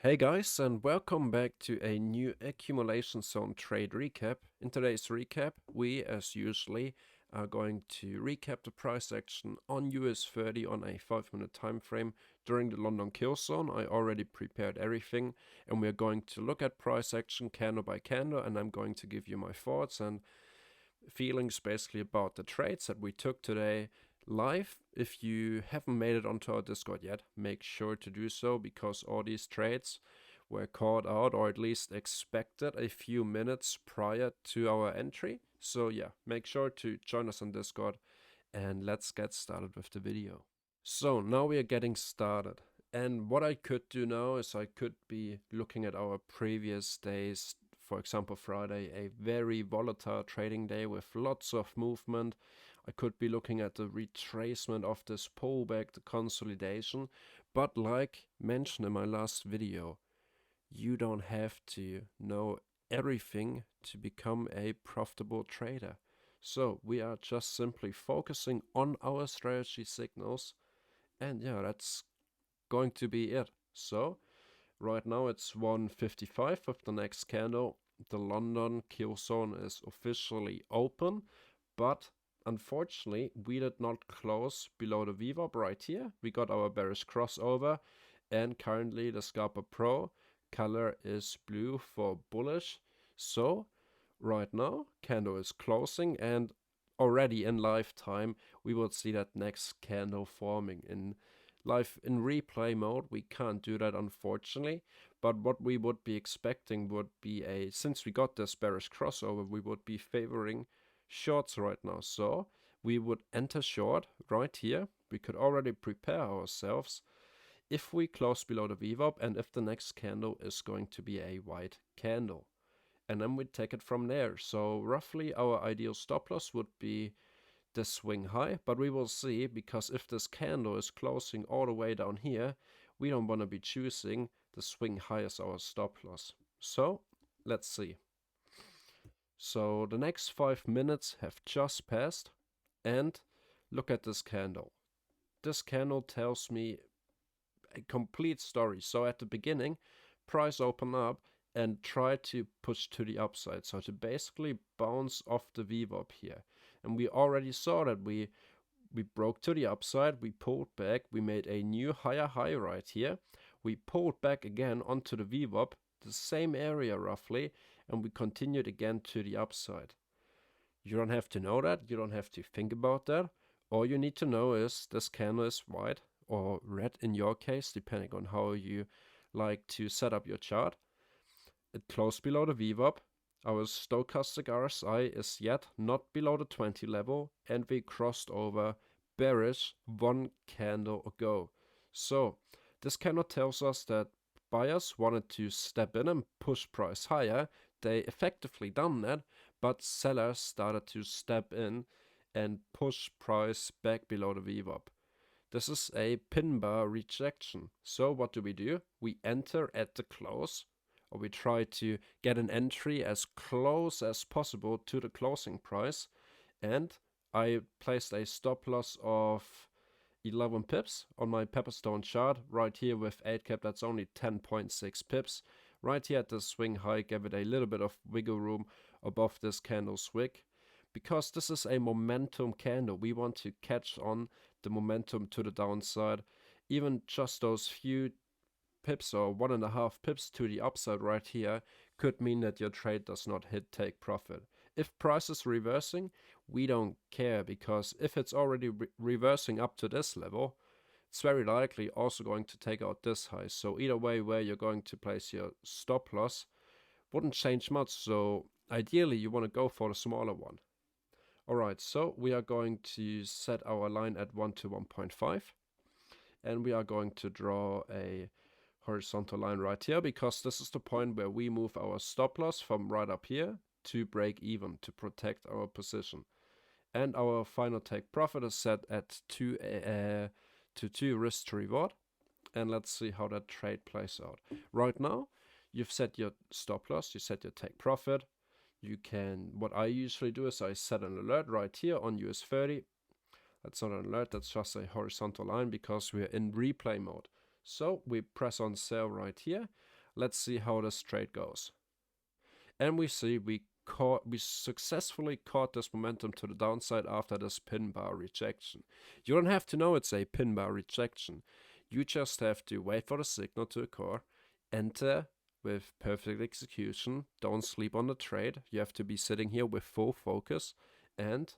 Hey guys, and welcome back to a new accumulation zone trade recap. In today's recap, we as usually are going to recap the price action on US 30 on a 5-minute time frame during the London kill zone. I already prepared everything, and we're going to look at price action candle by candle, and I'm going to give you my thoughts and feelings basically about the trades that we took today live. If you haven't made it onto our Discord yet, make sure to do so, because all these trades were called out, or at least expected, a few minutes prior to our entry. So yeah, make sure to join us on Discord, and let's get started with the video. So now we are getting started, and what I could do now is I could be looking at our previous days. For example, Friday, a very volatile trading day with lots of movement. I could be looking at the retracement of this pullback, the consolidation. But like mentioned in my last video, you don't have to know everything to become a profitable trader. So we are just simply focusing on our strategy signals. And yeah, that's going to be it. So right now it's 1:55 with the next candle. The London kill zone is officially open, but unfortunately we did not close below the VWAP right here. We got our bearish crossover, and currently the Scalper Pro color is blue for bullish. So right now candle is closing, and already in lifetime we will see that next candle forming. In replay mode we can't do that, unfortunately, but what we would be expecting would be since we got this bearish crossover, we would be favoring shorts right now. So we would enter short right here. We could already prepare ourselves if we close below the VWAP and if the next candle is going to be a white candle, and then we take it from there. So roughly our ideal stop loss would be the swing high, but we will see, because if this candle is closing all the way down here, we don't want to be choosing the swing high as our stop loss. So let's see. So the next 5 minutes have just passed, and look at this candle. This candle tells me a complete story. So at the beginning, price opened up and try to push to the upside, so to basically bounce off the VWAP here. And we already saw that we broke to the upside, we pulled back, we made a new higher high right here, we pulled back again onto the VWAP, the same area roughly, and we continued again to the upside. You don't have to know that, you don't have to think about that. All you need to know is this candle is white, or red in your case, depending on how you like to set up your chart. It closed below the VWAP. Our stochastic RSI is yet not below the 20 level, and we crossed over bearish one candle ago. So this candle tells us that buyers wanted to step in and push price higher. They effectively done that, but sellers started to step in and push price back below the VWAP. This is a pin bar rejection. So what do? We enter at the close, or we try to get an entry as close as possible to the closing price, and I placed a stop loss of 11 pips on my Pepperstone chart right here with 8 cap. That's only 10.6 pips. Right here at the swing high, gave it a little bit of wiggle room above this candle's wick, because this is a momentum candle. We want to catch on the momentum to the downside. Even just those few pips or 1.5 pips to the upside right here could mean that your trade does not hit take profit. If price is reversing, we don't care, because if it's already reversing up to this level, it's very likely also going to take out this high. So either way where you're going to place your stop loss wouldn't change much. So ideally you want to go for the smaller one. Alright, so we are going to set our line at 1 to 1.5, and we are going to draw a horizontal line right here, because this is the point where we move our stop loss from right up here to break even, to protect our position. And our final take profit is set at 2 risk to reward. And let's see how that trade plays out. Right now, you've set your stop loss, you set your take profit. You can, what I usually do is I set an alert right here on US 30. That's not an alert, that's just a horizontal line, because we're in replay mode. So we press on sell right here. Let's see how this trade goes. And we see we successfully caught this momentum to the downside after this pin bar rejection. You don't have to know it's a pin bar rejection. You just have to wait for the signal to occur, enter with perfect execution, don't sleep on the trade. You have to be sitting here with full focus and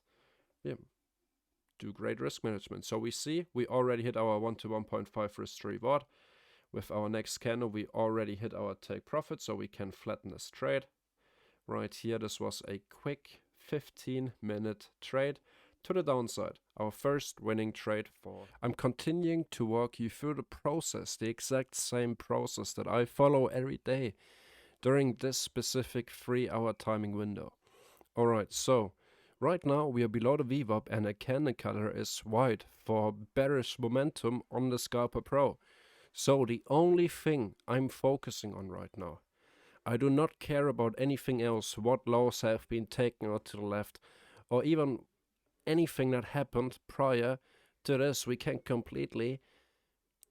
do great risk management. So we see we already hit our 1 to 1.5 risk to reward. With our next candle, we already hit our take profit, so we can flatten this trade. Right here, this was a quick 15-minute trade to the downside. Our first winning trade for. I'm continuing to walk you through the process, the exact same process that I follow every day during this specific 3-hour timing window. Alright, so right now we are below the VWAP and a candle color is white for bearish momentum on the Scalper Pro. So the only thing I'm focusing on right now, I do not care about anything else, what lows have been taken out to the left, or even anything that happened prior to this. We can completely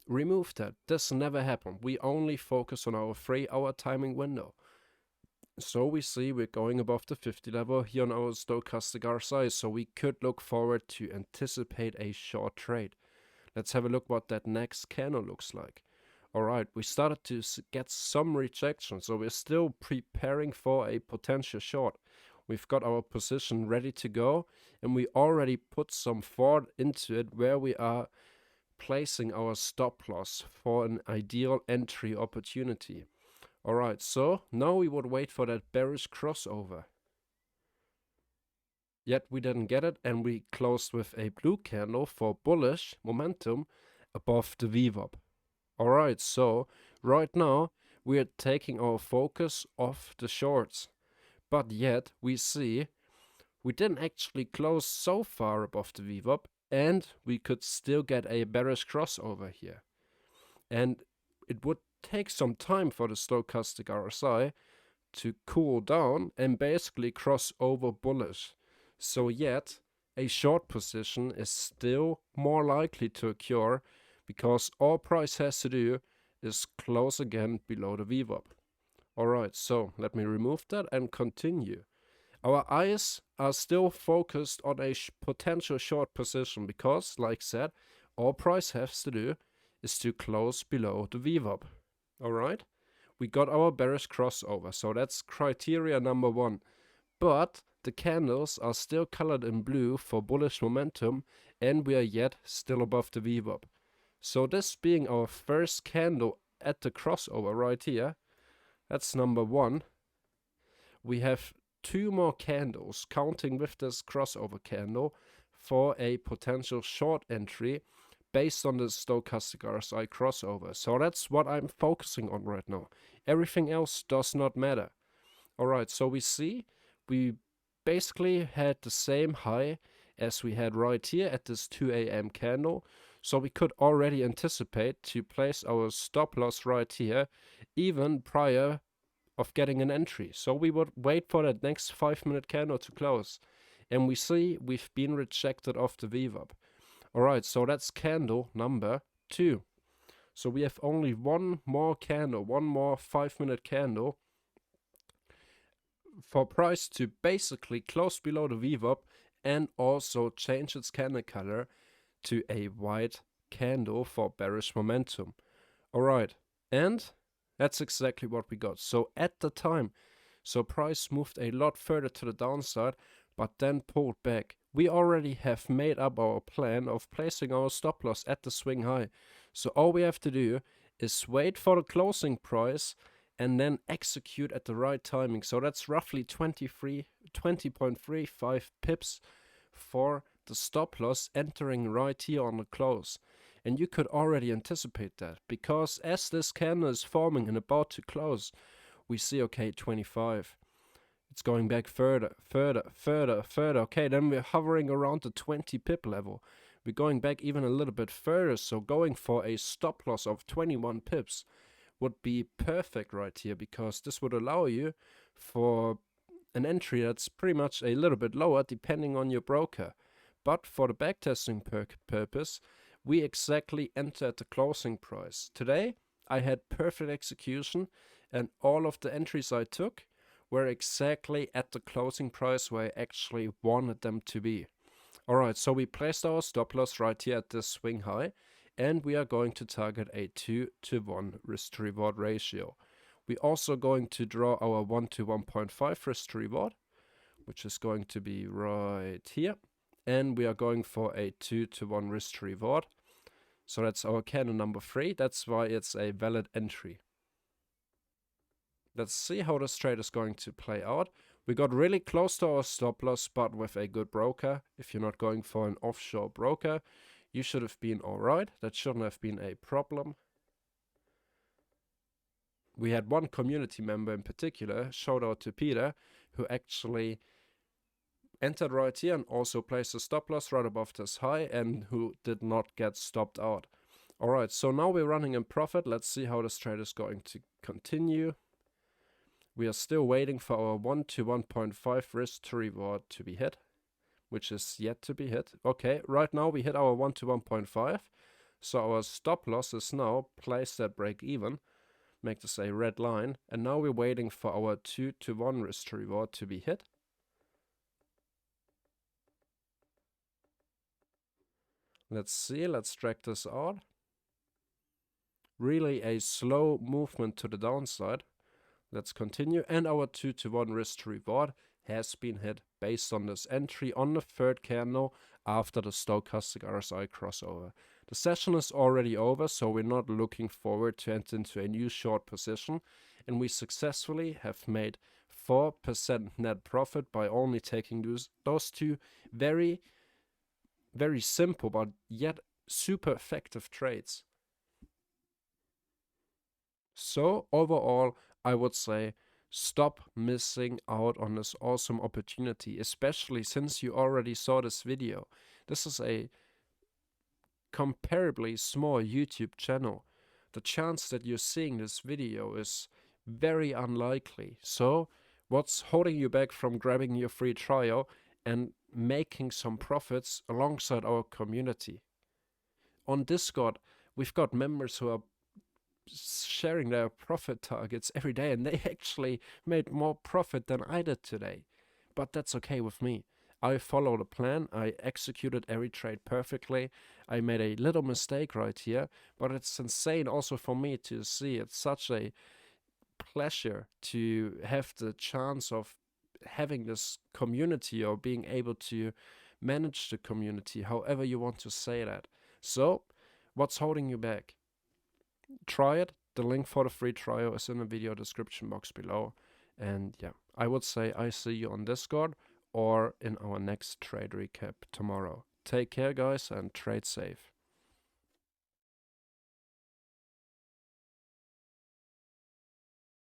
remove that. This never happened. We only focus on our 3-hour timing window. So we see we're going above the 50 level here on our stochastic RSI, so we could look forward to anticipate a short trade. Let's have a look what that next candle looks like. Alright, we started to get some rejection, so we're still preparing for a potential short. We've got our position ready to go, and we already put some thought into it where we are placing our stop loss for an ideal entry opportunity. Alright, so now we would wait for that bearish crossover. Yet we didn't get it, and we closed with a blue candle for bullish momentum above the VWAP. Alright, so right now we are taking our focus off the shorts. But yet we see we didn't actually close so far above the VWAP, and we could still get a bearish crossover here. And it would take some time for the stochastic RSI to cool down and basically cross over bullish. So yet a short position is still more likely to occur because all price has to do is close again below the VWAP. Alright, so let me remove that and continue. Our eyes are still focused on a potential short position because, like said, all price has to do is to close below the VWAP. Alright, we got our bearish crossover, so that's criteria number 1. But the candles are still colored in blue for bullish momentum, and we are yet still above the VWAP. So this being our first candle at the crossover right here, that's number 1. We have 2 more candles counting with this crossover candle for a potential short entry based on the stochastic RSI crossover. So that's what I'm focusing on right now. Everything else does not matter. Alright, so we see we basically had the same high as we had right here at this 2 AM candle. So we could already anticipate to place our stop loss right here even prior of getting an entry. So we would wait for that next 5-minute candle to close. And we see we've been rejected off the VWAP. Alright, so that's candle number 2. So we have only one more candle, one more 5-minute candle for price to basically close below the VWAP and also change its candle color to a white candle for bearish momentum. Alright, and that's exactly what we got. So at the time, so price moved a lot further to the downside, but then pulled back. We already have made up our plan of placing our stop loss at the swing high. So all we have to do is wait for the closing price and then execute at the right timing. So that's roughly 20.35 pips for the stop loss entering right here on the close. And you could already anticipate that because as this candle is forming and about to close, we see, okay, 25. It's going back further. Okay, then we're hovering around the 20 pip level. We're going back even a little bit further, so going for a stop loss of 21 pips would be perfect right here because this would allow you for an entry that's pretty much a little bit lower depending on your broker. But for the backtesting purpose, we exactly enter at the closing price. Today, I had perfect execution, and all of the entries I took were exactly at the closing price where I actually wanted them to be. Alright, so we placed our stop loss right here at this swing high, and we are going to target a 2-to-1 risk to reward ratio. We're also going to draw our 1 to 1.5 risk to reward, which is going to be right here. And we are going for a 2-to-1 risk to reward. So that's our candle number 3. That's why it's a valid entry. Let's see how this trade is going to play out. We got really close to our stop loss, but with a good broker. If you're not going for an offshore broker, you should have been alright. That shouldn't have been a problem. We had one community member in particular, shout out to Peter, who actually entered right here and also placed a stop loss right above this high and who did not get stopped out. Alright, so now we're running in profit. Let's see how this trade is going to continue. We are still waiting for our 1 to 1.5 risk to reward to be hit, which is yet to be hit. Okay, right now we hit our 1 to 1.5. So our stop loss is now placed at break even. Make this a red line. And now we're waiting for our 2 to 1 risk to reward to be hit. Let's see, let's drag this out. Really a slow movement to the downside. Let's continue. And our 2 to 1 risk to reward has been hit based on this entry on the third candle after the stochastic RSI crossover. The session is already over, so we're not looking forward to enter into a new short position. And we successfully have made 4% net profit by only taking those two very simple but yet super effective trades. So overall, I would say stop missing out on this awesome opportunity, especially since you already saw this video. This is a comparably small YouTube channel. The chance that you're seeing this video is very unlikely. So what's holding you back from grabbing your free trial and making some profits alongside our community? On Discord, we've got members who are sharing their profit targets every day, and they actually made more profit than I did today. But that's okay with me. I followed a plan. I executed every trade perfectly. I made a little mistake right here, but it's insane also for me to see. It's such a pleasure to have the chance of having this community or being able to manage the community, however you want to say that. So, what's holding you back? Try it. The link for the free trial is in the video description box below. And yeah, I would say I see you on Discord or in our next trade recap tomorrow. Take care, guys, and trade safe.